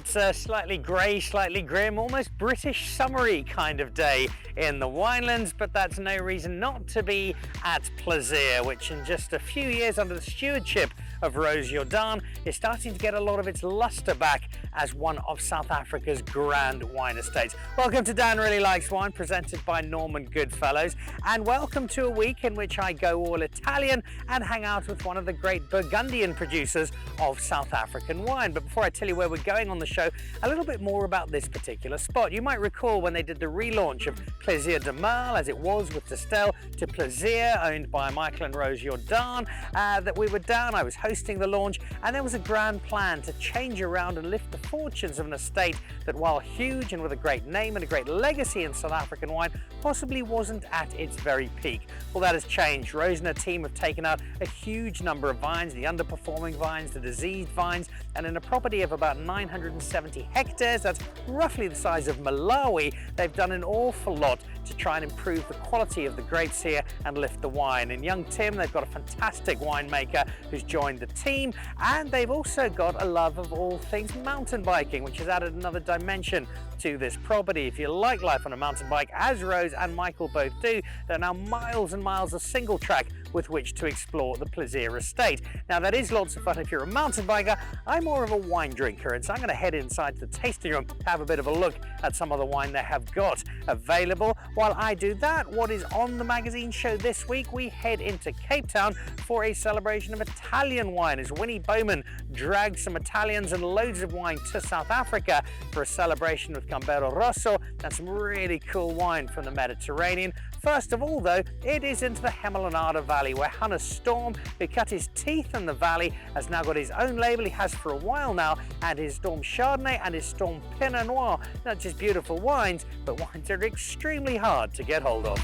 It's a slightly grey, slightly grim, almost British summery kind of day in the winelands, but that's no reason not to be at Plaisir, which in just a few years under the stewardship of Rose Jordaan is starting to get a lot of its luster back as one of South Africa's grand wine estates. Welcome to Dan Really Likes Wine, presented by Norman Goodfellows, and welcome to a week in which I go all Italian and hang out with one of the great Burgundian producers of South African wine. But before I tell you where we're going on the show, a little bit more about this particular spot. You might recall when they did the relaunch of Plaisir de Marle, as it was with Distel, to Plaisir, owned by Michael and Rose Jordaan, that we were down. I was hosting the launch, and there was a grand plan to change around and lift the fortunes of an estate that, while huge and with a great name and a great legacy in South African wine, possibly wasn't at its very peak. Well, that has changed. Rose and her team have taken out a huge number of vines, the underperforming vines, the diseased vines, and in a property of about 970 hectares, that's roughly the size of Malawi, they've done an awful lot to try and improve the quality of the grapes here and lift the wine. In young Tim, they've got a fantastic winemaker who's joined the team, and they've also got a love of all things mountain biking, which has added another dimension to this property. If you like life on a mountain bike, as Rose and Michael both do, there are now miles and miles of single track with which to explore the Plaisir estate. Now, that is lots of fun if you're a mountain biker. I'm more of a wine drinker, and so I'm going to head inside to the tasting room to have a bit of a look at some of the wine they have got available. While I do that, what is on the magazine show this week? We head into Cape Town for a celebration of Italian wine as Winnie Bowman drags some Italians and loads of wine to South Africa for a celebration with Gambero Rosso and some really cool wine from the Mediterranean. First of all, though, it is into the Hemelanada Valley, where Hannes Storm, who cut his teeth in the valley, has now got his own label. He has for a while now, and his Storm Chardonnay and his Storm Pinot Noir. Not just beautiful wines, but wines that are extremely hard to get hold of.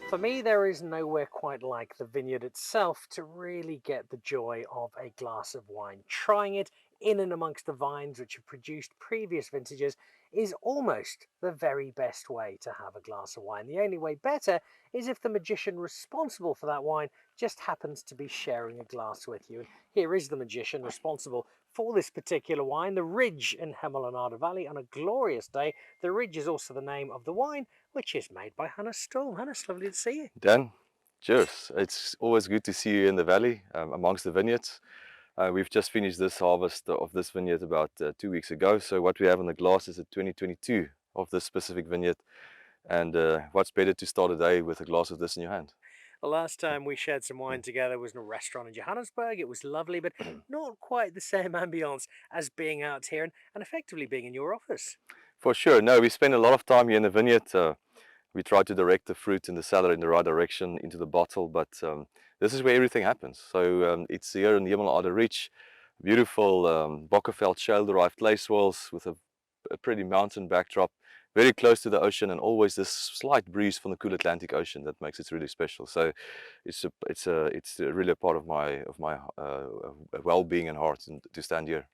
For me, there is nowhere quite like the vineyard itself to really get the joy of a glass of wine. Trying it in and amongst the vines which have produced previous vintages is almost the very best way to have a glass of wine. The only way better is if the magician responsible for that wine just happens to be sharing a glass with you. And here is the magician responsible for this particular wine, the Ridge in Hemelanada Valley. On a glorious day, the Ridge is also the name of the wine, which is made by Hannes Storm. Hannes, lovely to see you. Dan, cheers. It's always good to see you in the valley amongst the vineyards. We've just finished this harvest of this vineyard about 2 weeks ago. So what we have in the glass is a 2022 of this specific vineyard. And what's better to start a day with a glass of this in your hand? The last time we shared some wine together was in a restaurant in Johannesburg. It was lovely, but not quite the same ambience as being out here and effectively being in your office. For sure. No, we spend a lot of time here in the vineyard. We try to direct the fruit in the cellar in the right direction into the bottle, but this is where everything happens. So it's here in the Hemelanada Ridge, beautiful Bockerveld shale-derived clay soils with a pretty mountain backdrop, very close to the ocean, and always this slight breeze from the cool Atlantic Ocean that makes it really special. So it's really a part of my well-being and heart to stand here.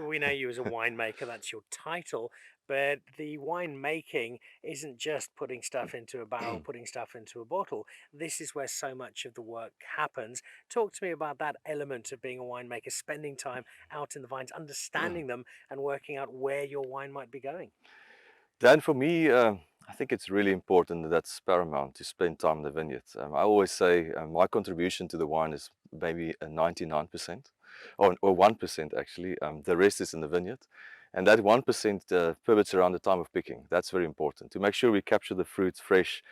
We know you as a winemaker, that's your title, but the winemaking isn't just putting stuff into a barrel, putting stuff into a bottle. This is where so much of the work happens. Talk to me about that element of being a winemaker, spending time out in the vines, understanding them and working out where your wine might be going. Dan, for me, I think it's really important that that's paramount to spend time in the vineyard. I always say my contribution to the wine is maybe a 99%, or 1% actually. The rest is in the vineyard. And that 1% pivots around the time of picking. That's very important to make sure we capture the fruit fresh,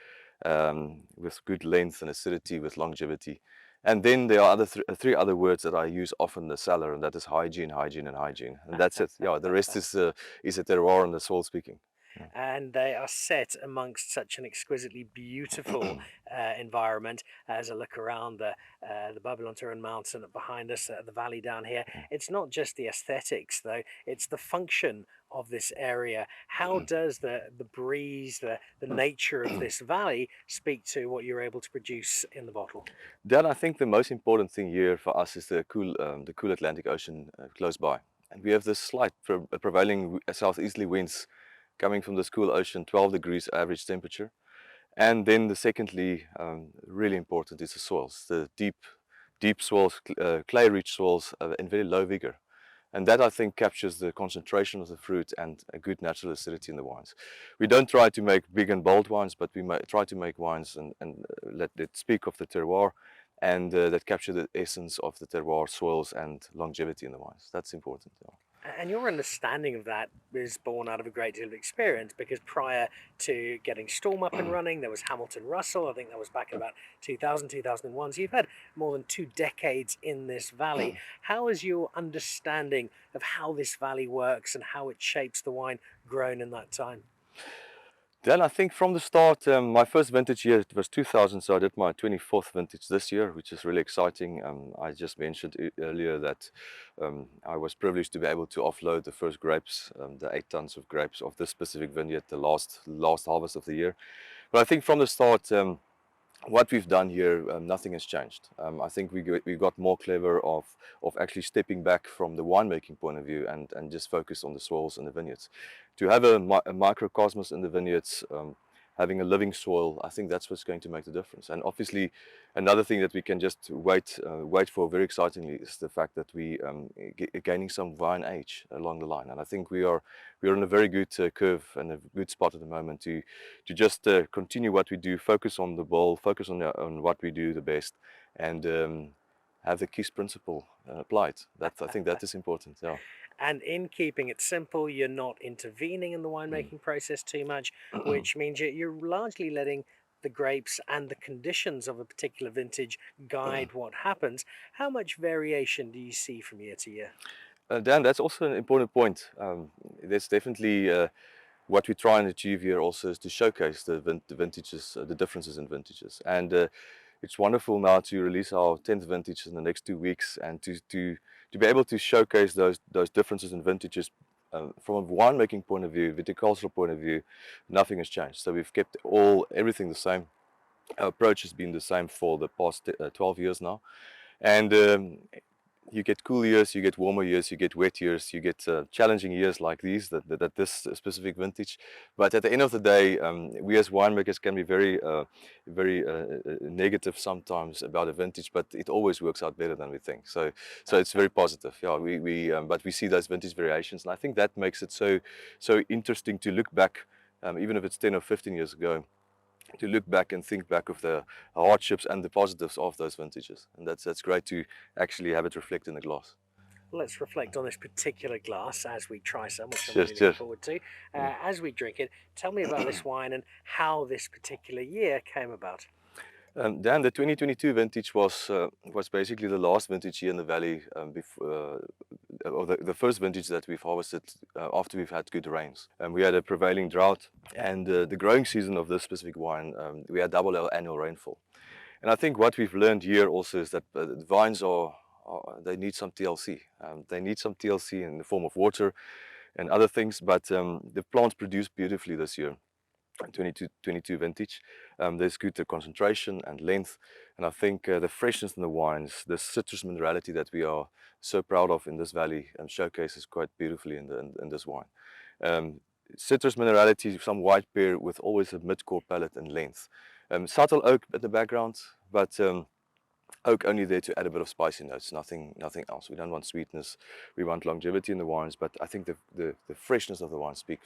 with good length and acidity, with longevity. And then there are three other words that I use often in the cellar, and that is hygiene, hygiene, and hygiene. And that's it. Yeah, the rest is a terroir and the soil speaking. and they are set amongst such an exquisitely beautiful environment. As I look around the Babylon Turin Mountain behind us, the valley down here, it's not just the aesthetics though; it's the function of this area. How does the breeze, the nature of this valley speak to what you're able to produce in the bottle? Then I think the most important thing here for us is the cool Atlantic Ocean close by. And we have this slight prevailing southeasterly winds coming from this cool ocean, 12 degrees average temperature. And then the secondly, really important is the soils, the deep soils, clay-rich soils, and very low vigor. And that I think captures the concentration of the fruit and a good natural acidity in the wines. We don't try to make big and bold wines, but we try to make wines and let it speak of the terroir and that capture the essence of the terroir, soils and longevity in the wines. That's important. Yeah. And your understanding of that is born out of a great deal of experience because prior to getting Storm up and running, there was Hamilton Russell. I think that was back in about 2000, 2001. So you've had more than 2 decades in this valley. How has your understanding of how this valley works and how it shapes the wine grown in that time? Then I think from the start, my first vintage year it was 2000, so I did my 24th vintage this year, which is really exciting. I just mentioned earlier that I was privileged to be able to offload the first grapes, the 8 tons of grapes of this specific vineyard, the last harvest of the year. But I think from the start, what we've done here, nothing has changed. I think we got more clever of actually stepping back from the winemaking point of view and just focus on the soils and the vineyards. To have a microcosmos in the vineyards, having a living soil, I think that's what's going to make the difference. And obviously, another thing that we can just wait for very excitingly is the fact that we gaining some vine age along the line. And I think we're on a very good curve and a good spot at the moment to just continue what we do, focus on the bowl, focus on what we do the best, and have the KISS principle applied. I think that is important. Yeah. And in keeping it simple, you're not intervening in the winemaking process too much, which means you're largely letting the grapes and the conditions of a particular vintage guide what happens. How much variation do you see from year to year? Dan, that's also an important point. There's definitely what we try and achieve here also is to showcase the vintages, the differences in vintages. And it's wonderful now to release our 10th vintage in the next 2 weeks and to be able to showcase those differences in vintages from a winemaking point of view, viticultural point of view, nothing has changed. So we've kept everything the same. Our approach has been the same for the past 12 years now. And you get cool years, you get warmer years, you get wet years, you get challenging years like these, that this specific vintage. But at the end of the day, we as winemakers can be very negative sometimes about a vintage, but it always works out better than we think. So it's very positive. Yeah, but we see those vintage variations, and I think that makes it so interesting to look back, even if it's 10 or 15 years ago, to look back and think back of the hardships and the positives of those vintages. And that's great to actually have it reflect in the glass. Let's reflect on this particular glass as we try some, which I'm Cheers, really looking cheers. forward to. As we drink it, tell me about this wine and how this particular year came about. Dan, the 2022 vintage was basically the last vintage here in the valley or the first vintage that we've harvested after we've had good rains. We had a prevailing drought, and the growing season of this specific wine, we had double our annual rainfall. And I think what we've learned here also is that the vines they need some TLC. They need some TLC in the form of water and other things, but the plants produce beautifully this year. 22 vintage. There's good concentration and length, and I think the freshness in the wines, the citrus minerality that we are so proud of in this valley, showcases quite beautifully in this wine. Citrus minerality, some white pear with always a mid-core palate and length. Subtle oak at the background, but oak only there to add a bit of spicy notes, nothing else. We don't want sweetness, we want longevity in the wines, but I think the freshness of the wines speak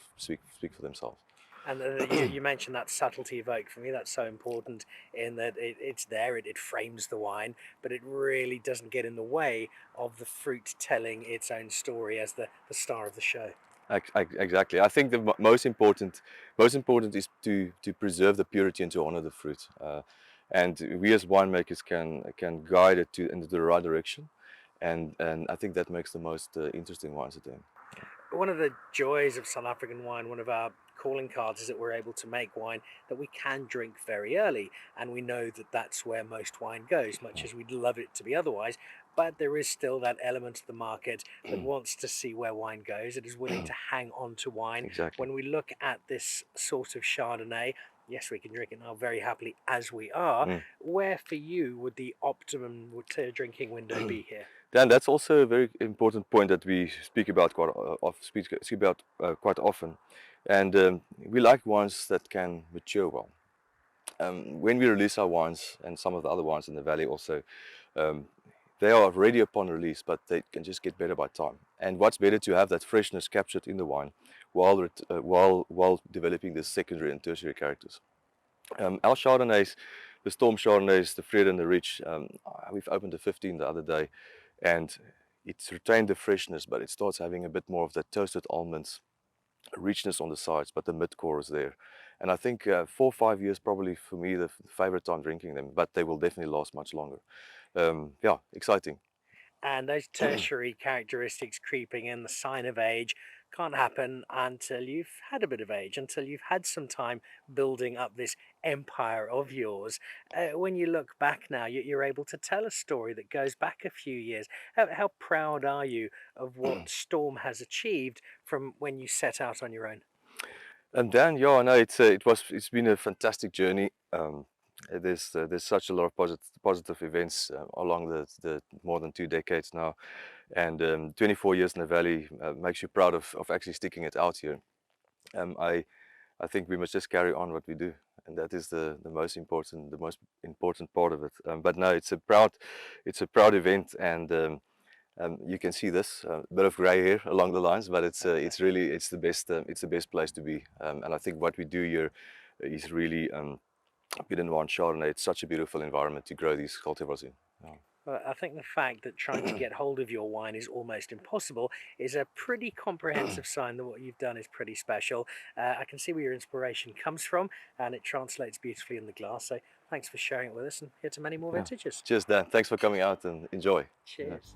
for themselves. And you mentioned that subtlety of oak. For me, that's so important in that it's there, it frames the wine, but it really doesn't get in the way of the fruit telling its own story as the star of the show. Exactly. I think the most important is to preserve the purity and to honor the fruit. And we as winemakers can guide it into the right direction, and I think that makes the most interesting wines at the end. One of the joys of South African wine, one of our calling cards, is that we're able to make wine that we can drink very early, and we know that that's where most wine goes, much as we'd love it to be otherwise. But there is still that element of the market that wants to see where wine goes. It is willing to hang on to wine. Exactly. When we look at this sort of Chardonnay, yes, we can drink it now very happily as we are. Mm. Where for you would the optimum drinking window be here? Dan, that's also a very important point that we speak about speak about quite often, and we like wines that can mature well. When we release our wines and some of the other wines in the valley also, um, they are ready upon release, but they can just get better by time. And what's better to have that freshness captured in the wine while developing the secondary and tertiary characters. Our Chardonnays, the Storm Chardonnays, the Fred and the Rich, we've opened the 15 the other day, and it's retained the freshness, but it starts having a bit more of that toasted almonds, richness on the sides, but the mid-core is there. And I think 4 or 5 years probably for me the favorite time drinking them, but they will definitely last much longer. Yeah, exciting. And those tertiary characteristics creeping in, the sign of age, can't happen until you've had a bit of age, until you've had some time building up this empire of yours. When you look back now, you're able to tell a story that goes back a few years. How proud are you of what Storm has achieved from when you set out on your own? And Dan, yeah, no, it's been a fantastic journey. There's such a lot of positive events along the more than 2 decades now, and 24 years in the valley makes you proud of actually sticking it out here. I think we must just carry on what we do, and that is the most important part of it. But no, it's a proud event, and you can see this bit of grey hair along the lines, but it's the best place to be. And I think what we do here is really Pinot Noir and Chardonnay. It's such a beautiful environment to grow these cultivars in. Yeah. Well, I think the fact that trying to get hold of your wine is almost impossible is a pretty comprehensive sign that what you've done is pretty special. I can see where your inspiration comes from, and it translates beautifully in the glass. So thanks for sharing it with us, and here to many more Yeah. vintages. Cheers, Dan. Thanks for coming out and enjoy. Cheers.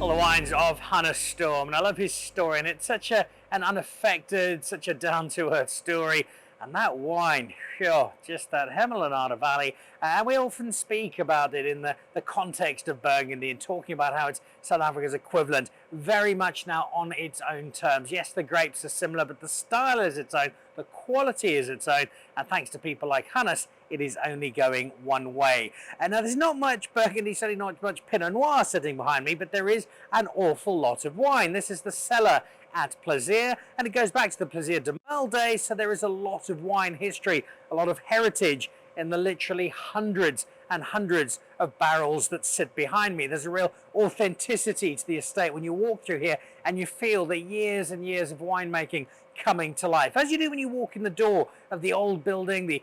Well, the wines of Hannes Storm, and I love his story, and it's such an unaffected, such a down-to-earth story. And that wine, sure, just that Hemelanata Valley. And we often speak about it in the context of Burgundy and talking about how it's South Africa's equivalent, very much now on its own terms. Yes, the grapes are similar, but the style is its own, the quality is its own, and thanks to people like Hannes, it is only going one way. And now there's not much Burgundy, certainly not much Pinot Noir sitting behind me, but there is an awful lot of wine. This is the cellar at Plaisir, and it goes back to the Plaisir de Merle days, so there is a lot of wine history, a lot of heritage in the literally hundreds and hundreds of barrels that sit behind me. There's a real authenticity to the estate when you walk through here and you feel the years and years of winemaking coming to life, as you do when you walk in the door of the old building, the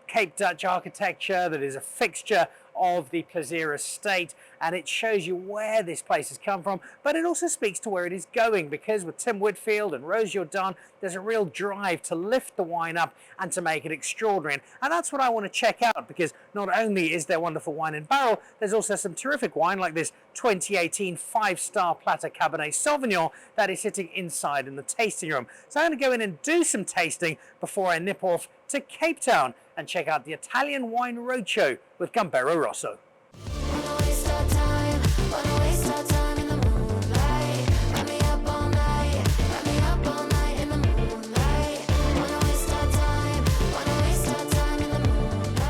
Cape Dutch architecture that is a fixture of the Plaisir estate, and it shows you where this place has come from, but it also speaks to where it is going, because with Tim Whitfield and Rose Jordaan, there's a real drive to lift the wine up and to make it extraordinary. And that's what I want to check out, because not only is there wonderful wine in barrel, there's also some terrific wine like this 2018 5-star Platter Cabernet Sauvignon that is sitting inside in the tasting room. So I'm going to go in and do some tasting before I nip off to Cape Town and check out the Italian Wine Roadshow with Gambero Rosso.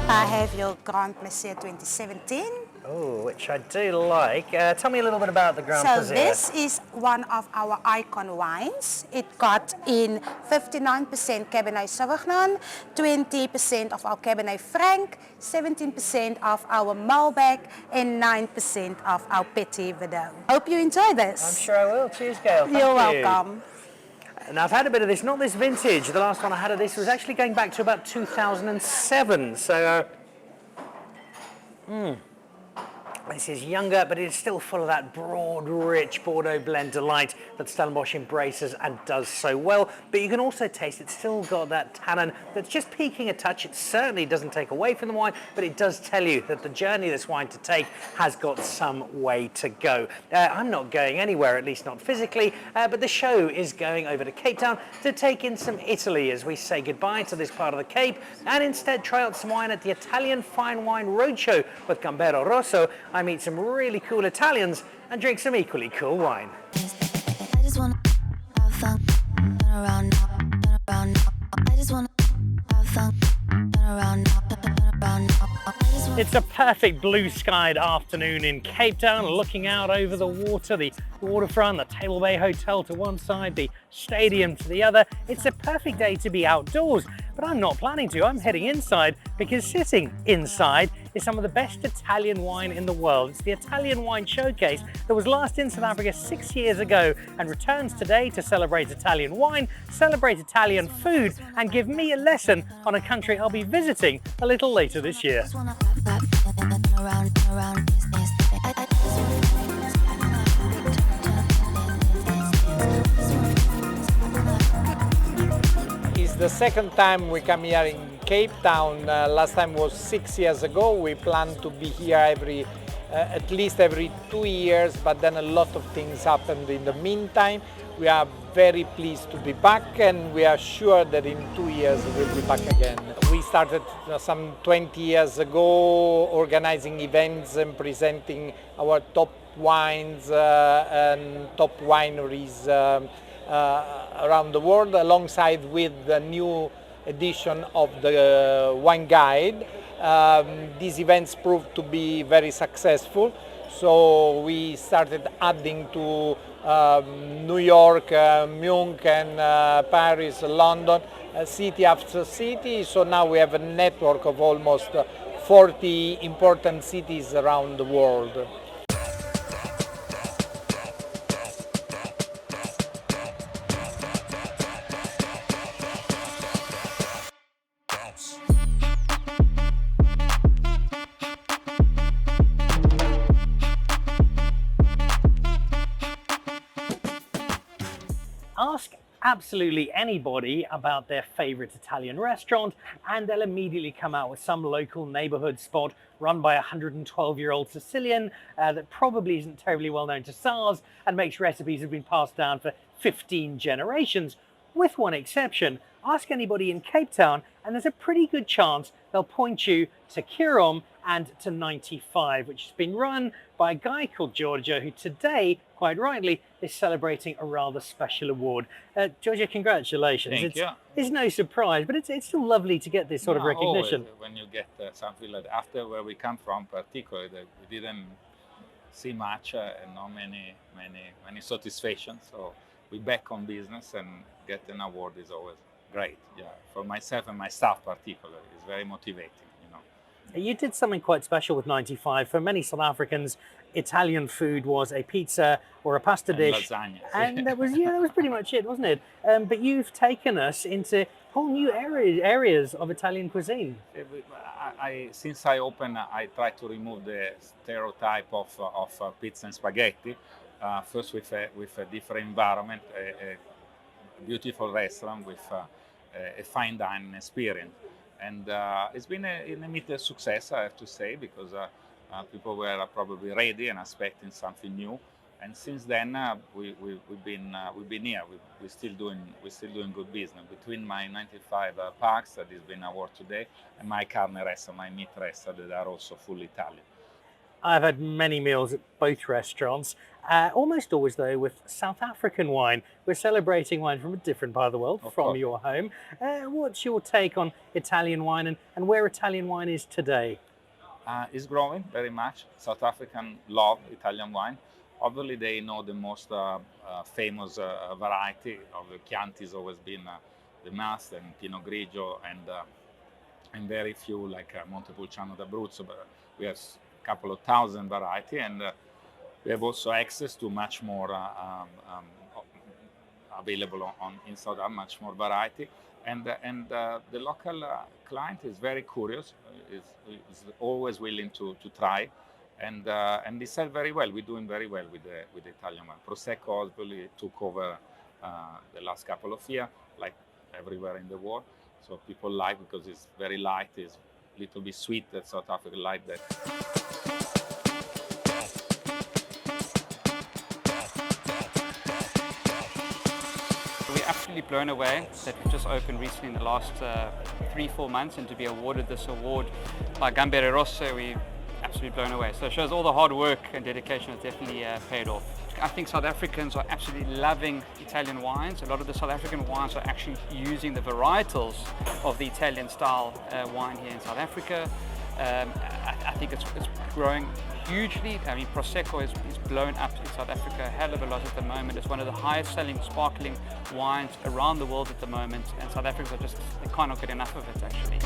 I have your Grand Plaisir 2017. Oh, which I do like. Tell me a little bit about the Grand So Plaisir. this is one of our icon wines. It got in 59% Cabernet Sauvignon, 20% of our Cabernet Franc, 17% of our Malbec, and 9% of our Petit Verdot. Hope you enjoy this. I'm sure I will. Cheers, Gail. Thank You're you. welcome. Now, I've had a bit of this, not this vintage. The last one I had of this was actually going back to about 2007. So, This is younger, but it's still full of that broad, rich Bordeaux blend delight that Stellenbosch embraces and does so well. But you can also taste it's still got that tannin that's just peaking a touch. It certainly doesn't take away from the wine, but it does tell you that the journey this wine to take has got some way to go. I'm not going anywhere, at least not physically, but the show is going over to Cape Town to take in some Italy as we say goodbye to this part of the Cape and instead try out some wine at the Italian Fine Wine Roadshow with Gambero Rosso. I meet some really cool Italians and drink some equally cool wine. I just wanna have fun, turn around now, turn around now. I just wanna have fun, turn around now, turn around now. It's a perfect blue-skied afternoon in Cape Town, looking out over the water, the waterfront, the Table Bay Hotel to one side, the stadium to the other. It's a perfect day to be outdoors, but I'm not planning to. I'm heading inside because sitting inside is some of the best Italian wine in the world. It's the Italian Wine Showcase that was last in South Africa 6 years ago and returns today to celebrate Italian wine, celebrate Italian food, and give me a lesson on a country I'll be visiting a little later this year. Just wanna have fun, turn around, turn around, yes, yes. I just It's the second time we come here in Cape Town. Last time was 6 years ago. We plan to be here at least every 2 years, but then a lot of things happened in the meantime. We are very pleased to be back, and we are sure that in 2 years we'll be back again. We started some 20 years ago organizing events and presenting our top wines and top wineries around the world, alongside with the new edition of the wine guide. These events proved to be very successful, so we started adding to New York, Munich, and Paris, London, city after city. So now we have a network of almost 40 important cities around the world. Ask absolutely anybody about their favorite Italian restaurant and they'll immediately come out with some local neighborhood spot run by a 112-year-old Sicilian that probably isn't terribly well known to SARS and makes recipes that have been passed down for 15 generations. With one exception, ask anybody in Cape Town and there's a pretty good chance they'll point you to Kirom and to 95, which has been run by a guy called Giorgio, who today, quite rightly, is celebrating a rather special award. Giorgio, congratulations. Thank you. It's no surprise, but it's still lovely to get this sort of recognition. Always, when you get something like that. After where we come from, particularly, that we didn't see much and not many satisfaction. So we back on business and get an award is always great. Yeah, for myself and my staff particularly, it's very motivating. You did something quite special with 95. For many South Africans, Italian food was a pizza or a pasta dish. Lasagna. And that was pretty much it, wasn't it? But you've taken us into whole new areas of Italian cuisine. Since I opened, I try to remove the stereotype of pizza and spaghetti. First with a different environment, a beautiful restaurant with a fine dining experience. And it's been an immediate success, I have to say, because people were probably ready and expecting something new. And since then, we've been here. We're still doing good business. Between my 95 parks that has been award today, and my carne resta, my meat resta, that are also fully Italian. I've had many meals at both restaurants, almost always though with South African wine. We're celebrating wine from a different part of the world, from your home. What's your take on Italian wine and where Italian wine is today? It's growing very much. South Africans love Italian wine. Obviously, they know the most famous variety of the Chianti has always been the must, and Pinot Grigio, and very few like Montepulciano d'Abruzzo. But we have couple of thousand variety, and we have also access to much more available in South Africa, much more variety, and the local client is very curious, is always willing to try, and they sell very well. We're doing very well with the Italian wine. Prosecco obviously took over the last couple of years, like everywhere in the world. So people like because it's very light, it's a little bit sweet. That South Africa like that. We're absolutely blown away that we've just opened recently in the last 3-4 months, and to be awarded this award by Gambero Rosso, we're absolutely blown away. So it shows all the hard work and dedication has definitely paid off. I think South Africans are absolutely loving Italian wines. A lot of the South African wines are actually using the varietals of the Italian style wine here in South Africa. I think it's growing hugely. I mean, Prosecco is blown up in South Africa a hell of a lot at the moment. It's one of the highest selling sparkling wines around the world at the moment, and South Africans are just, they cannot get enough of it actually.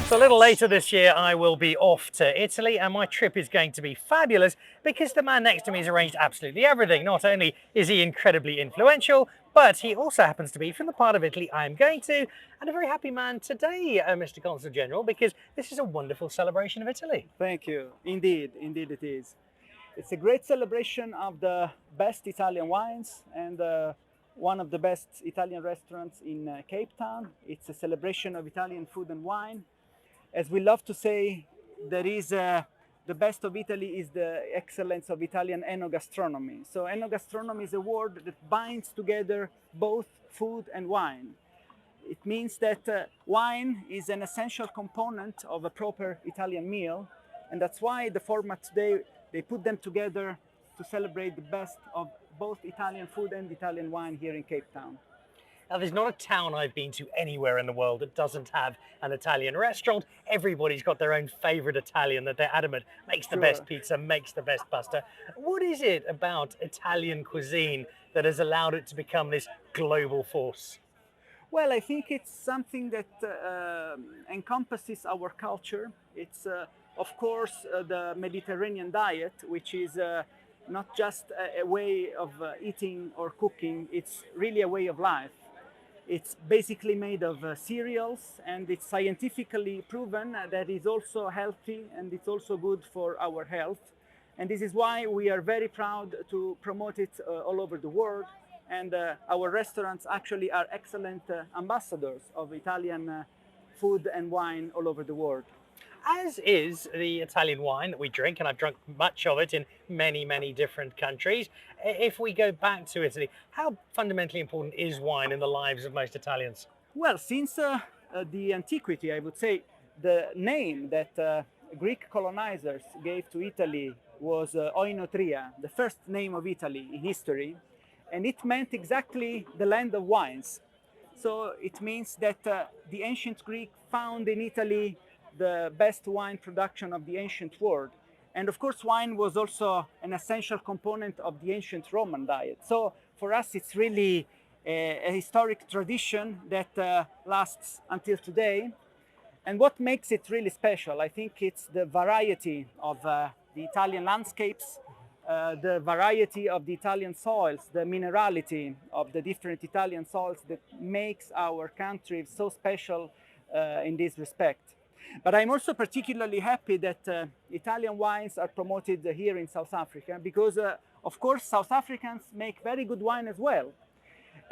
So a little later this year, I will be off to Italy, and my trip is going to be fabulous because the man next to me has arranged absolutely everything. Not only is he incredibly influential, but he also happens to be from the part of Italy I'm going to, and a very happy man today, Mr. Consul General, because this is a wonderful celebration of Italy. Thank you. Indeed it is. It's a great celebration of the best Italian wines and one of the best Italian restaurants in Cape Town. It's a celebration of Italian food and wine. As we love to say, there is the best of Italy is the excellence of Italian enogastronomy. So enogastronomy is a word that binds together both food and wine. It means that wine is an essential component of a proper Italian meal, and that's why the format today, they put them together to celebrate the best of both Italian food and Italian wine here in Cape Town. Now, there's not a town I've been to anywhere in the world that doesn't have an Italian restaurant. Everybody's got their own favourite Italian that they're adamant makes the best pizza, makes the best pasta. What is it about Italian cuisine that has allowed it to become this global force? Well, I think it's something that encompasses our culture. It's, of course, the Mediterranean diet, which is not just a way of eating or cooking, it's really a way of life. It's basically made of cereals, and it's scientifically proven that it's also healthy and it's also good for our health. And this is why we are very proud to promote it all over the world. And our restaurants actually are excellent ambassadors of Italian food and wine all over the world. As is the Italian wine that we drink, and I've drunk much of it in many, many different countries. If we go back to Italy, how fundamentally important is wine in the lives of most Italians? Well, since the antiquity, I would say the name that Greek colonizers gave to Italy was Oinotria, the first name of Italy in history, and it meant exactly the land of wines. So it means that the ancient Greek found in Italy the best wine production of the ancient world. And of course, wine was also an essential component of the ancient Roman diet. So for us, it's really a historic tradition that lasts until today. And what makes it really special, I think it's the variety of the Italian landscapes, the variety of the Italian soils, the minerality of the different Italian soils that makes our country so special in this respect. But I'm also particularly happy that Italian wines are promoted here in South Africa because, of course, South Africans make very good wine as well.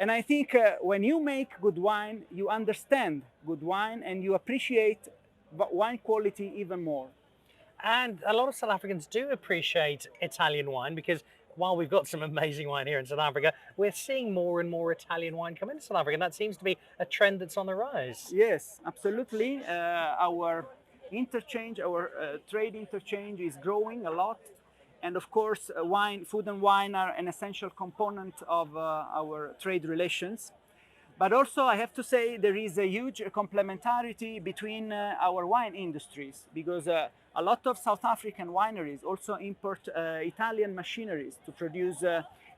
And I think when you make good wine, you understand good wine and you appreciate wine quality even more. And a lot of South Africans do appreciate Italian wine because while we've got some amazing wine here in South Africa, we're seeing more and more Italian wine come into South Africa, and that seems to be a trend that's on the rise. Yes, absolutely. Our interchange, our trade interchange is growing a lot. And of course, food and wine are an essential component of our trade relations. But also, I have to say, there is a huge complementarity between our wine industries because a lot of South African wineries also import Italian machineries to produce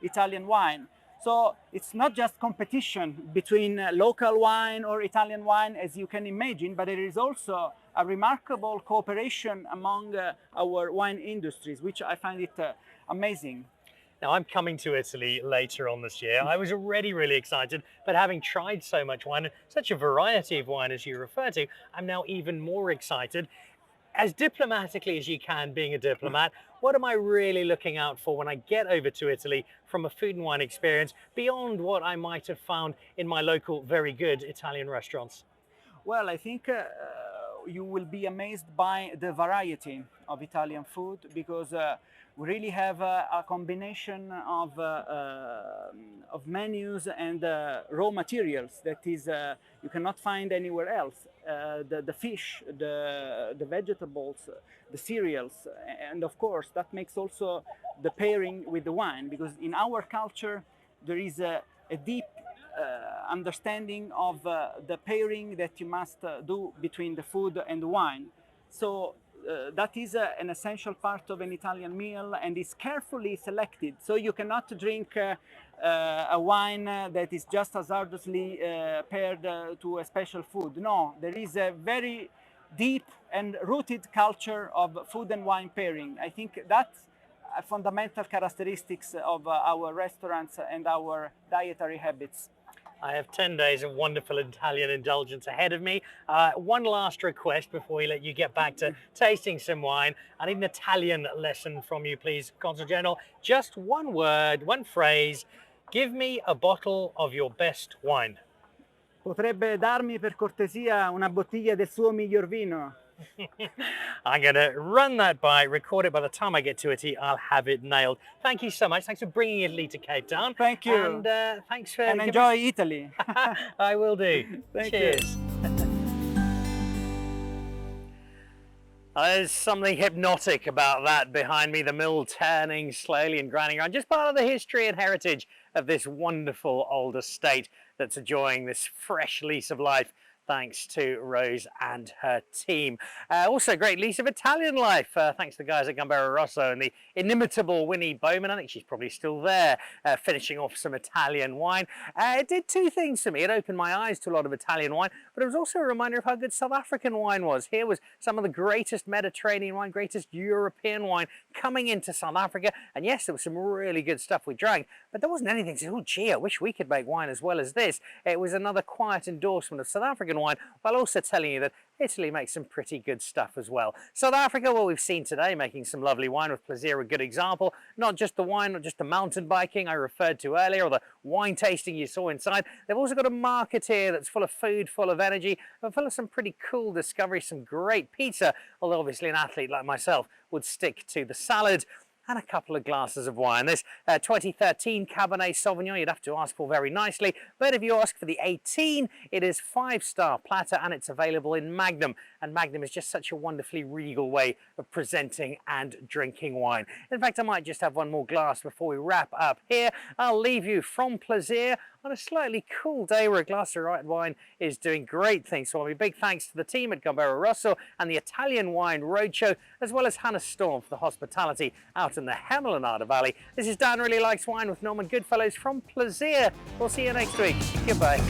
Italian wine. So it's not just competition between local wine or Italian wine, as you can imagine, but there is also a remarkable cooperation among our wine industries, which I find it amazing. Now, I'm coming to Italy later on this year. I was already really excited, but having tried so much wine and such a variety of wine as you refer to, I'm now even more excited. As diplomatically as you can, being a diplomat, what am I really looking out for when I get over to Italy from a food and wine experience beyond what I might have found in my local very good Italian restaurants? Well, I think you will be amazed by the variety of Italian food, because we really have a combination of menus and raw materials that is you cannot find anywhere else. The fish, the vegetables, the cereals, and of course that makes also the pairing with the wine, because in our culture there is a deep understanding of the pairing that you must do between the food and the wine. So that is an essential part of an Italian meal, and is carefully selected. So you cannot drink a wine that is just hazardously paired to a special food. No, there is a very deep and rooted culture of food and wine pairing. I think that's fundamental characteristics of our restaurants and our dietary habits. I have 10 days of wonderful Italian indulgence ahead of me. One last request before we let you get back to tasting some wine. I need an Italian lesson from you, please, Consul General. Just one word, one phrase. Give me a bottle of your best wine. Potrebbe darmi per cortesia una bottiglia del suo miglior vino? I'm going to run that by, record it. By the time I get to Italy, I'll have it nailed. Thank you so much. Thanks for bringing Italy to Cape Town. Thank you. And thanks for... And enjoy Italy. I will do. Thank Cheers. There's something hypnotic about that behind me, the mill turning slowly and grinding around. Just part of the history and heritage of this wonderful old estate that's enjoying this fresh lease of life, thanks to Rose and her team. Also a great lease of Italian life, thanks to the guys at Gambero Rosso and the inimitable Winnie Bowman. I think she's probably still there, finishing off some Italian wine. It did two things for me. It opened my eyes to a lot of Italian wine, but it was also a reminder of how good South African wine was. Here was some of the greatest Mediterranean wine, greatest European wine coming into South Africa. And yes, there was some really good stuff we drank, but there wasn't anything to say, oh gee, I wish we could make wine as well as this. It was another quiet endorsement of South African wine, while also telling you that Italy makes some pretty good stuff as well. South Africa, well, we've seen today, making some lovely wine with Plaisir, a good example. Not just the wine, not just the mountain biking I referred to earlier, or the wine tasting you saw inside. They've also got a market here that's full of food, full of energy, and full of some pretty cool discoveries, some great pizza, although obviously an athlete like myself would stick to the salad and a couple of glasses of wine. This 2013 Cabernet Sauvignon, you'd have to ask for very nicely, but if you ask for the 18, it is 5-star platter, and it's available in Magnum. And Magnum is just such a wonderfully regal way of presenting and drinking wine. In fact, I might just have one more glass before we wrap up here. I'll leave you from Plaisir on a slightly cool day where a glass of white wine is doing great things for me. Big thanks to the team at Gambero Rosso and the Italian Wine Roadshow, as well as Hannah Storm for the hospitality out in the Hemelanada Valley. This is Dan Really Likes Wine with Norman Goodfellows from Plaisir. We'll see you next week. Goodbye.